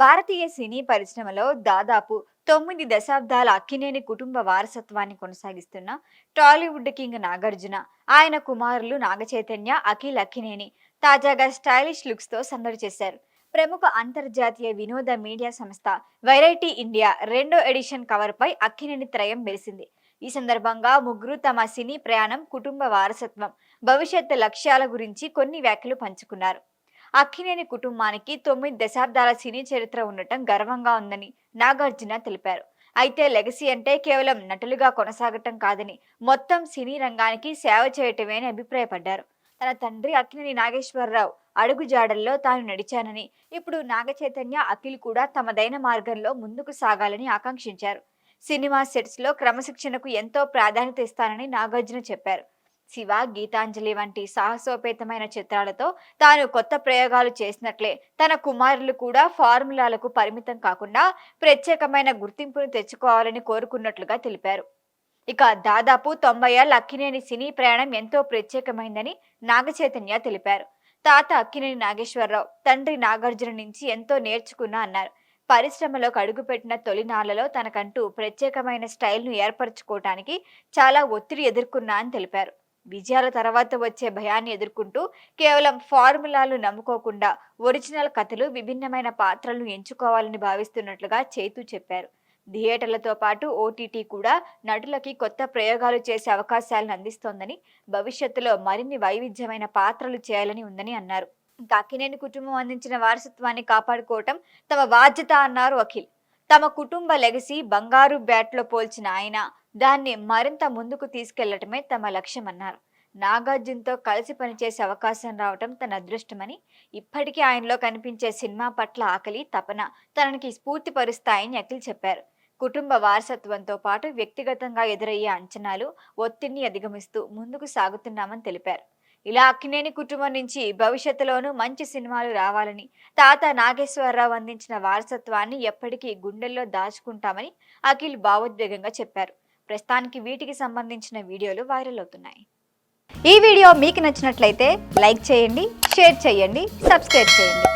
భారతీయ సినీ పరిశ్రమలో దాదాపు 9 దశాబ్దాల అక్కినేని కుటుంబ వారసత్వాన్ని కొనసాగిస్తున్న టాలీవుడ్ కింగ్ నాగార్జున, ఆయన కుమారులు నాగచైతన్య, అఖిల్ అక్కినేని తాజాగా స్టైలిష్ లుక్స్ తో సందడి చేశారు. ప్రముఖ అంతర్జాతీయ వినోద మీడియా సంస్థ వెరైటీ ఇండియా 2వ ఎడిషన్ కవర్ పై అక్కినేని త్రయం మెరిసింది. ఈ సందర్భంగా ముగ్గురు తమ సినీ ప్రయాణం, కుటుంబ వారసత్వం, భవిష్యత్ లక్ష్యాల గురించి కొన్ని వ్యాఖ్యలు పంచుకున్నారు. అక్కినేని కుటుంబానికి 9 దశాబ్దాల సినీ చరిత్ర ఉండటం గర్వంగా ఉందని నాగార్జున తెలిపారు. అయితే లెగసీ అంటే కేవలం నటులుగా కొనసాగటం కాదని, మొత్తం సినీ రంగానికి సేవ చేయటమే అని అభిప్రాయపడ్డారు. తన తండ్రి అక్కినేని నాగేశ్వరరావు అడుగుజాడల్లో తాను నడిచానని, ఇప్పుడు నాగచైతన్య, అఖిల్ కూడా తమదైన మార్గంలో ముందుకు సాగాలని ఆకాంక్షించారు. సినిమా సెట్స్ లో క్రమశిక్షణకు ఎంతో ప్రాధాన్యత ఇస్తానని నాగార్జున చెప్పారు. శివ, గీతాంజలి వంటి సాహసోపేతమైన చిత్రాలతో తాను కొత్త ప్రయోగాలు చేసినట్లే తన కుమారులు కూడా ఫార్ములాలకు పరిమితం కాకుండా ప్రత్యేకమైన గుర్తింపును తెచ్చుకోవాలని కోరుకున్నట్లుగా తెలిపారు. ఇక దాదాపు 90 ఏళ్ల అక్కినేని సినీ ప్రయాణం ఎంతో ప్రత్యేకమైందని నాగచైతన్య తెలిపారు. తాత అక్కినేని నాగేశ్వరరావు, తండ్రి నాగార్జున నుంచి ఎంతో నేర్చుకున్నా అన్నారు. పరిశ్రమలోకి అడుగుపెట్టిన తొలినాళ్లలో తనకంటూ ప్రత్యేకమైన స్టైల్ను ఏర్పరచుకోవటానికి చాలా ఒత్తిడి ఎదుర్కొన్నా అని తెలిపారు. విజయాల తర్వాత వచ్చే భయాన్ని ఎదుర్కొంటూ కేవలం ఫార్ములాలు నమ్ముకోకుండా ఒరిజినల్ కథలు, విభిన్నమైన పాత్రలను ఎంచుకోవాలని భావిస్తున్నట్లుగా చైతూ చెప్పారు. థియేటర్లతో పాటు ఓటీటీ కూడా నటులకి కొత్త ప్రయోగాలు చేసే అవకాశాలను అందిస్తోందని, భవిష్యత్తులో మరిన్ని వైవిధ్యమైన పాత్రలు చేయాలని ఉందని అన్నారు. అక్కినేని కుటుంబం అందించిన వారసత్వాన్ని కాపాడుకోవటం తమ బాధ్యత అన్నారు అఖిల్. తమ కుటుంబ లెగసీ బంగారు బ్యాట్లో పోల్చిన ఆయన దాన్ని మరింత ముందుకు తీసుకెళ్లటమే తమ లక్ష్యమన్నారు. నాగార్జునతో కలిసి పనిచేసే అవకాశం రావటం తన అదృష్టమని, ఇప్పటికీ ఆయనలో కనిపించే సినిమా పట్ల ఆకలి, తపన తనకి స్ఫూర్తిపరుస్తాయని అఖిల్ చెప్పారు. కుటుంబ వారసత్వంతో పాటు వ్యక్తిగతంగా ఎదురయ్యే అంచనాలు, ఒత్తిడిని అధిగమిస్తూ ముందుకు సాగుతున్నామని తెలిపారు. ఇలా అక్కినేని కుటుంబం నుంచి భవిష్యత్తులోనూ మంచి సినిమాలు రావాలని, తాత నాగేశ్వరరావు అందించిన వారసత్వాన్ని ఎప్పటికీ గుండెల్లో దాచుకుంటామని అఖిల్ భావోద్వేగంగా చెప్పారు. ప్రస్తుతానికి వీటికి సంబంధించిన వీడియోలు వైరల్ అవుతున్నాయి. ఈ వీడియో మీకు నచ్చినట్లయితే లైక్ చేయండి, షేర్ చేయండి, సబ్స్క్రైబ్ చేయండి.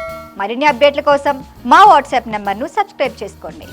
మరిన్ని అప్డేట్ల కోసం మా వాట్సాప్ నెంబర్ను సబ్స్క్రైబ్ చేసుకోండి.